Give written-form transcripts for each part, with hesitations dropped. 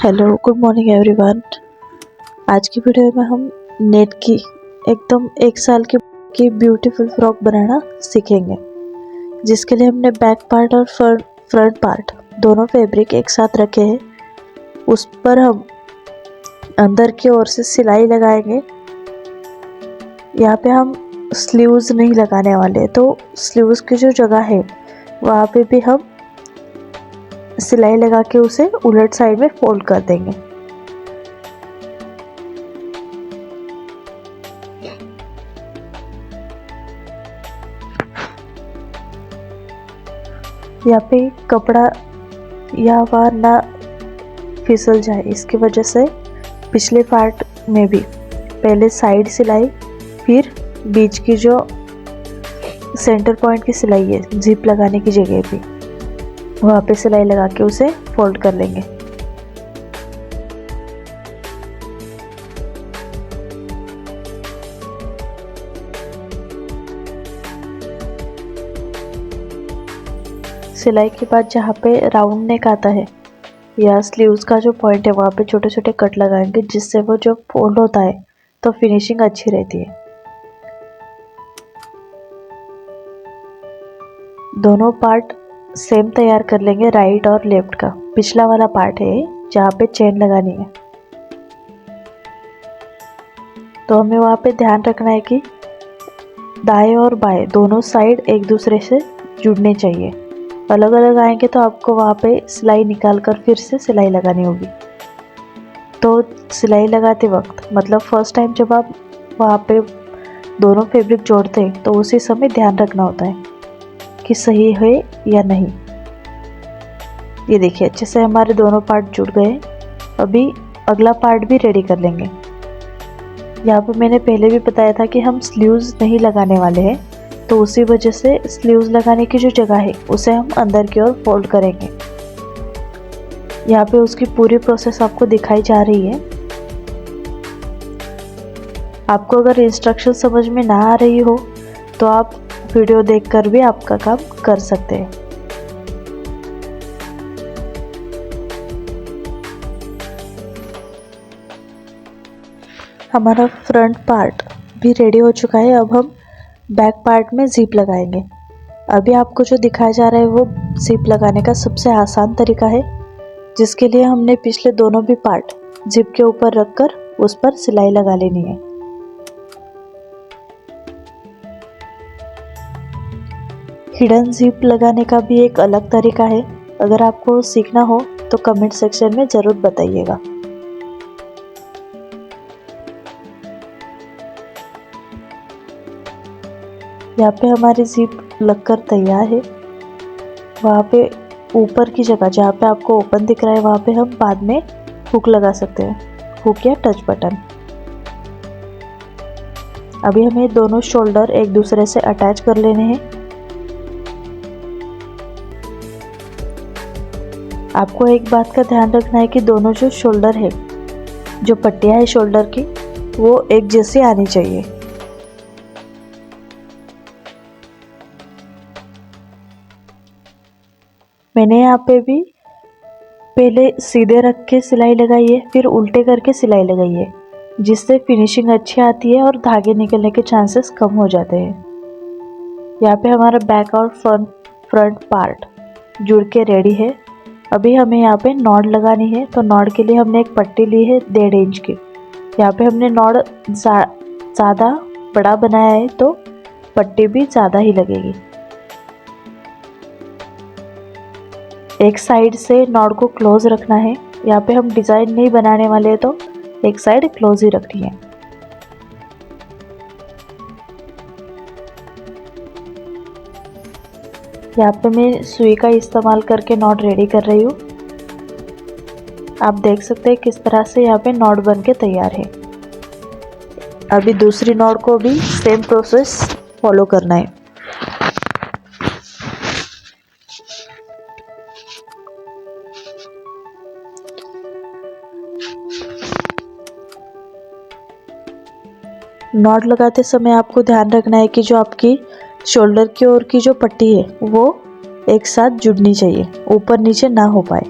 Hello, good morning everyone. आज की video में हम नेट की एकदम 1 साल की ब्यूटीफुल फ्रॉक बनाना सीखेंगे, जिसके लिए हमने बैक पार्ट और फ्रंट पार्ट दोनों फैब्रिक एक साथ रखे हैं। उस पर हम अंदर की ओर से सिलाई लगाएंगे। यहाँ पे हम स्लीव्स नहीं लगाने वाले, तो स्लीव्स की जो जगह है वहाँ पे भी हम सिलाई लगा के उसे उलट साइड में फोल्ड कर देंगे। यहाँ पे कपड़ा या वहाँ ना फिसल जाए, इसकी वजह से पिछले पार्ट में भी पहले साइड सिलाई, फिर बीच की जो सेंटर पॉइंट की सिलाई है जिप लगाने की जगह पे, वहाँ पे सिलाई लगा के उसे फोल्ड कर लेंगे। सिलाई के बाद जहाँ पे राउंड नेक आता है या स्लीव्स का जो पॉइंट है वहाँ पे छोटे छोटे कट लगाएंगे, जिससे वो जो फोल्ड होता है तो फिनिशिंग अच्छी रहती है। दोनों पार्ट सेम तैयार कर लेंगे, राइट और लेफ्ट का। पिछला वाला पार्ट है जहाँ पे चेन लगानी है, तो हमें वहाँ पे ध्यान रखना है कि दाएं और बाएं दोनों साइड एक दूसरे से जुड़ने चाहिए। अलग अलग आएंगे तो आपको वहाँ पे सिलाई निकाल कर फिर से सिलाई लगानी होगी। तो सिलाई लगाते वक्त, मतलब फर्स्ट टाइम जब आप वहाँ पे दोनों फैब्रिक जोड़ते हैं तो उसी समय ध्यान रखना होता है कि सही है या नहीं। ये देखिए, अच्छे से हमारे दोनों पार्ट जुड़ गए। अभी अगला पार्ट भी रेडी कर लेंगे। यहाँ पे मैंने पहले भी बताया था कि हम स्लीव्स नहीं लगाने वाले हैं, तो उसी वजह से स्लीव्स लगाने की जो जगह है उसे हम अंदर की ओर फोल्ड करेंगे। यहाँ पे उसकी पूरी प्रोसेस आपको दिखाई जा रही है। आपको अगर इंस्ट्रक्शन समझ में ना आ रही हो तो आप वीडियो देखकर भी आपका काम कर सकते हैं। हमारा फ्रंट पार्ट भी रेडी हो चुका है। अब हम बैक पार्ट में जिप लगाएंगे। अभी आपको जो दिखाया जा रहा है वो जिप लगाने का सबसे आसान तरीका है, जिसके लिए हमने पिछले दोनों भी पार्ट जिप के ऊपर रखकर उस पर सिलाई लगा लेनी है। हिडन जिप लगाने का भी एक अलग तरीका है। अगर आपको सीखना हो तो कमेंट सेक्शन में ज़रूर बताइएगा। यहाँ पे हमारी जिप लगकर तैयार है। वहाँ पे ऊपर की जगह जहाँ पे आपको ओपन दिख रहा है वहाँ पे हम बाद में हुक लगा सकते हैं, हुक या टच बटन। अभी हमें दोनों शोल्डर एक दूसरे से अटैच कर लेने हैं। आपको एक बात का ध्यान रखना है कि दोनों जो शोल्डर है, जो पट्टियाँ है शोल्डर की, वो एक जैसी आनी चाहिए। मैंने यहाँ पे भी पहले सीधे रख के सिलाई लगाई है, फिर उल्टे करके सिलाई लगाई है, जिससे फिनिशिंग अच्छी आती है और धागे निकलने के चांसेस कम हो जाते हैं। यहाँ पे हमारा बैक और फ्रंट पार्ट जुड़ के रेडी है। अभी हमें यहाँ पे नॉड लगानी है, तो नॉड के लिए हमने एक पट्टी ली है 1.5 इंच की। यहाँ पे हमने नॉड ज़्यादा बड़ा बनाया है तो पट्टी भी ज़्यादा ही लगेगी। एक साइड से नॉड को क्लोज रखना है। यहाँ पे हम डिज़ाइन नहीं बनाने वाले, तो एक साइड क्लोज ही रखनी है। यहाँ पे मैं सुई का इस्तेमाल करके नॉट रेडी कर रही हूँ। आप देख सकते हैं किस तरह से यहाँ पे नॉट बन के तैयार है। अभी दूसरी नॉट को भी सेम प्रोसेस फॉलो करना है। नॉट लगाते समय आपको ध्यान रखना है कि जो आपकी शोल्डर की ओर की जो पट्टी है वो एक साथ जुड़नी चाहिए, ऊपर नीचे ना हो पाए।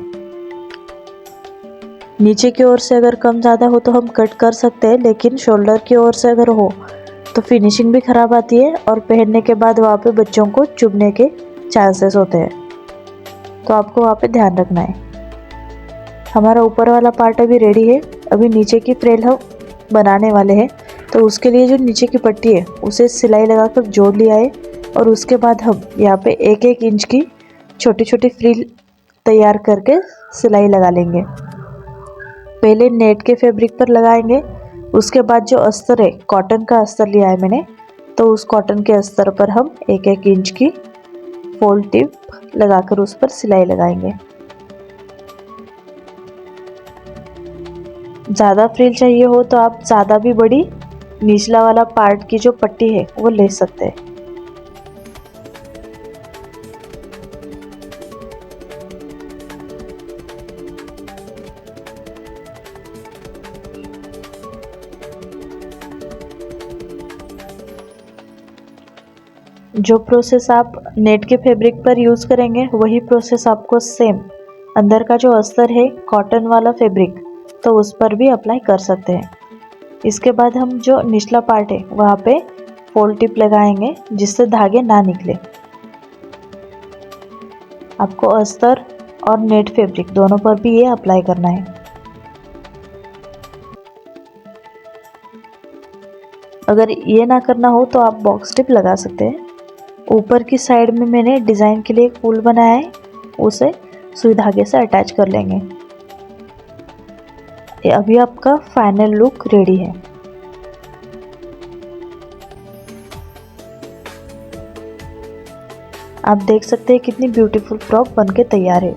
नीचे की ओर से अगर कम ज़्यादा हो तो हम कट कर सकते हैं, लेकिन शोल्डर की ओर से अगर हो तो फिनिशिंग भी ख़राब आती है और पहनने के बाद वहाँ पे बच्चों को चुभने के चांसेस होते हैं, तो आपको वहाँ पे ध्यान रखना है। हमारा ऊपर वाला पार्ट अभी रेडी है। अभी नीचे की फ्रिल हम बनाने वाले हैं, तो उसके लिए जो नीचे की पट्टी है उसे सिलाई लगाकर जोड़ लिया है और उसके बाद हम यहाँ पे 1-1 इंच की छोटी छोटी फ्रिल तैयार करके सिलाई लगा लेंगे। पहले नेट के फैब्रिक पर लगाएंगे, उसके बाद जो अस्तर है, कॉटन का अस्तर लिया है मैंने, तो उस कॉटन के अस्तर पर हम 1-1 इंच की फोल्ड टिप लगाकर उस पर सिलाई लगाएंगे। ज़्यादा फ्रिल चाहिए हो तो आप ज़्यादा भी बड़ी निचला वाला पार्ट की जो पट्टी है वो ले सकते हैं। जो प्रोसेस आप नेट के फैब्रिक पर यूज़ करेंगे वही प्रोसेस आपको सेम अंदर का जो अस्तर है कॉटन वाला फैब्रिक, तो उस पर भी अप्लाई कर सकते हैं। इसके बाद हम जो निचला पार्ट है वहाँ पे फोल्ड टिप लगाएंगे जिससे धागे ना निकले। आपको अस्तर और नेट फैब्रिक दोनों पर भी ये अप्लाई करना है। अगर ये ना करना हो तो आप बॉक्स टिप लगा सकते हैं। ऊपर की साइड में मैंने डिज़ाइन के लिए एक फूल बनाया है, उसे सुई धागे से अटैच कर लेंगे। ये अभी आपका फाइनल लुक रेडी है। आप देख सकते हैं कितनी ब्यूटीफुल फ्रॉक बनके तैयार है।